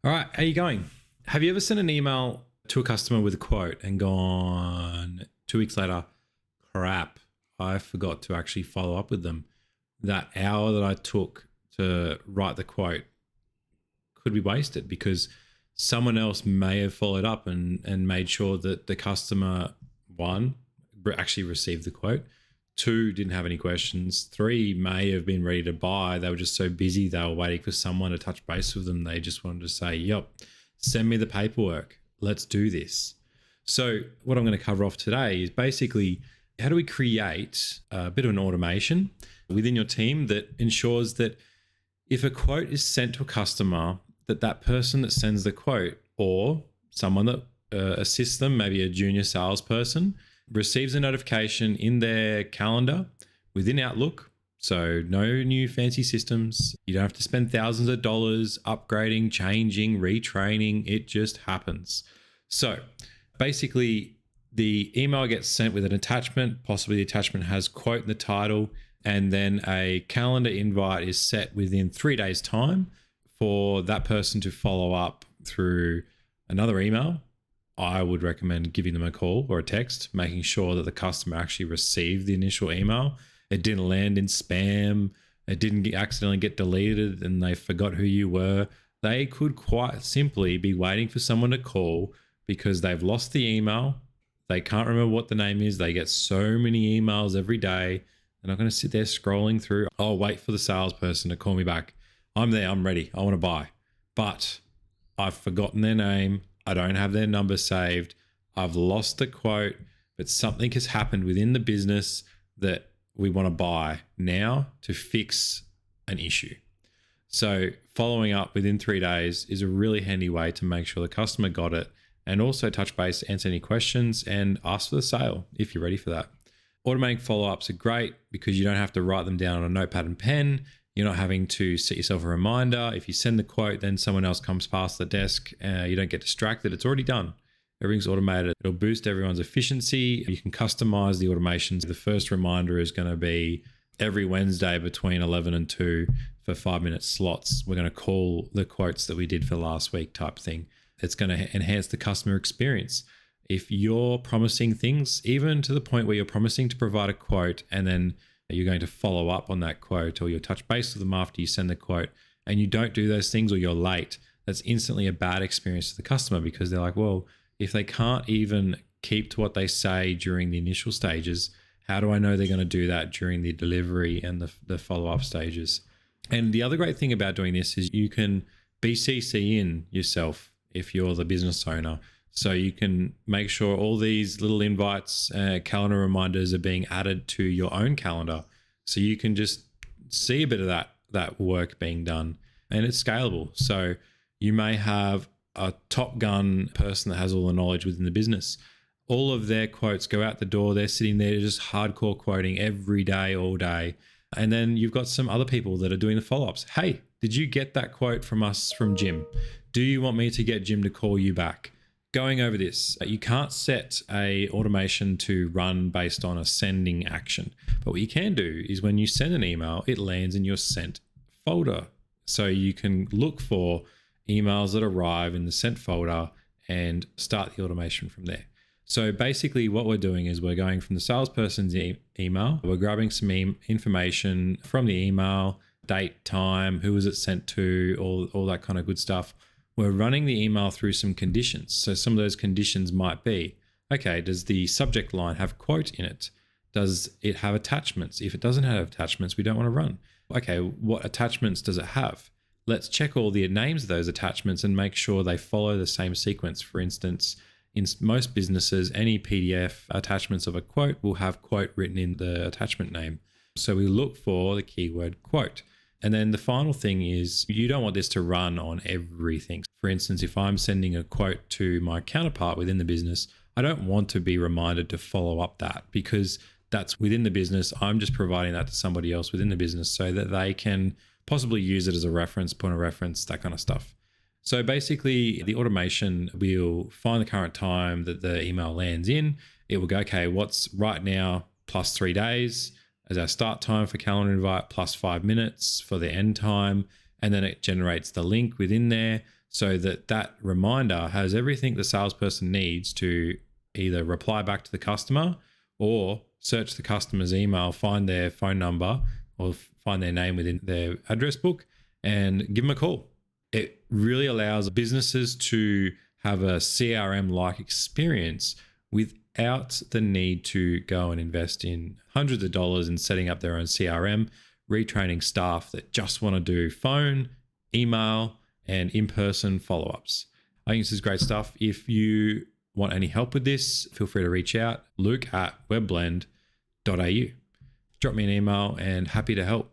All right, how you going? Have you ever sent an email to a customer with a quote and gone 2 weeks later, crap, I forgot to actually follow up with them. That hour that I took to write the quote could be wasted because someone else may have followed up and made sure that the customer, one, actually received the quote, two, didn't have any questions, three, may have been ready to buy. They were just so busy, they were waiting for someone to touch base with them. They just wanted to say, yep, send me the paperwork. Let's do this. So what I'm going to cover off today is basically how do we create a bit of an automation within your team that ensures that if a quote is sent to a customer, that person that sends the quote or someone that assists them, maybe a junior salesperson, receives a notification in their calendar within Outlook. So no new fancy systems. You don't have to spend thousands of dollars upgrading, changing, retraining. It just happens. So basically the email gets sent with an attachment. Possibly the attachment has quote in the title, and then a calendar invite is set within 3 days' time for that person to follow up through another email. I would recommend giving them a call or a text, making sure that the customer actually received the initial email. It didn't land in spam. It didn't accidentally get deleted and they forgot who you were. They could quite simply be waiting for someone to call because they've lost the email. They can't remember what the name is. They get so many emails every day. They're not going to sit there scrolling through. I'll wait for the salesperson to call me back. I'm there. I'm ready. I want to buy. But I've forgotten their name. I don't have their number saved. I've lost the quote, but something has happened within the business that we want to buy now to fix an issue. So following up within 3 days is a really handy way to make sure the customer got it, and also touch base, answer any questions, and ask for the sale if you're ready for that. Automating follow-ups are great because you don't have to write them down on a notepad and pen. You're not having to set yourself a reminder. If you send the quote, then someone else comes past the desk. You don't get distracted. It's already done. Everything's automated. It'll boost everyone's efficiency. You can customize the automations. The first reminder is going to be every Wednesday between 11 and 2 for 5-minute slots. We're going to call the quotes that we did for last week type thing. It's going to enhance the customer experience. If you're promising things, even to the point where you're promising to provide a quote and then you're going to follow up on that quote, or you'll touch base with them after you send the quote, and you don't do those things or you're late, that's instantly a bad experience to the customer because they're like, well, if they can't even keep to what they say during the initial stages, how do I know they're going to do that during the delivery and the follow-up stages? And the other great thing about doing this is you can BCC in yourself if you're the business owner. So you can make sure all these little invites, calendar reminders are being added to your own calendar. So you can just see a bit of that work being done, and it's scalable. So you may have a top gun person that has all the knowledge within the business. All of their quotes go out the door. They're sitting there just hardcore quoting every day, all day. And then you've got some other people that are doing the follow-ups. Hey, did you get that quote from us from Jim? Do you want me to get Jim to call you back? Going over this, you can't set a automation to run based on a sending action. But what you can do is when you send an email, it lands in your sent folder. So you can look for emails that arrive in the sent folder and start the automation from there. So basically what we're doing is we're going from the salesperson's email, we're grabbing some information from the email, date, time, who was it sent to, all that kind of good stuff. We're running the email through some conditions. So some of those conditions might be, okay, does the subject line have quote in it? Does it have attachments? If it doesn't have attachments, we don't want to run. Okay, what attachments does it have? Let's check all the names of those attachments and make sure they follow the same sequence. For instance, in most businesses, any PDF attachments of a quote will have quote written in the attachment name. So we look for the keyword quote. And then the final thing is you don't want this to run on everything. For instance, if I'm sending a quote to my counterpart within the business, I don't want to be reminded to follow up that because that's within the business. I'm just providing that to somebody else within the business so that they can possibly use it as a reference, point of reference, that kind of stuff. So basically the automation will find the current time that the email lands in. It will go, okay, what's right now plus 3 days as our start time for calendar invite plus 5 minutes for the end time. And then it generates the link within there. so that that reminder has everything the salesperson needs to either reply back to the customer or search the customer's email, find their phone number or find their name within their address book and give them a call. It really allows businesses to have a CRM-like experience without the need to go and invest in hundreds of dollars in setting up their own CRM, retraining staff that just want to do phone, email, and in-person follow-ups. I think this is great stuff. If you want any help with this, feel free to reach out, luke@webblend.au. Drop me an email and happy to help.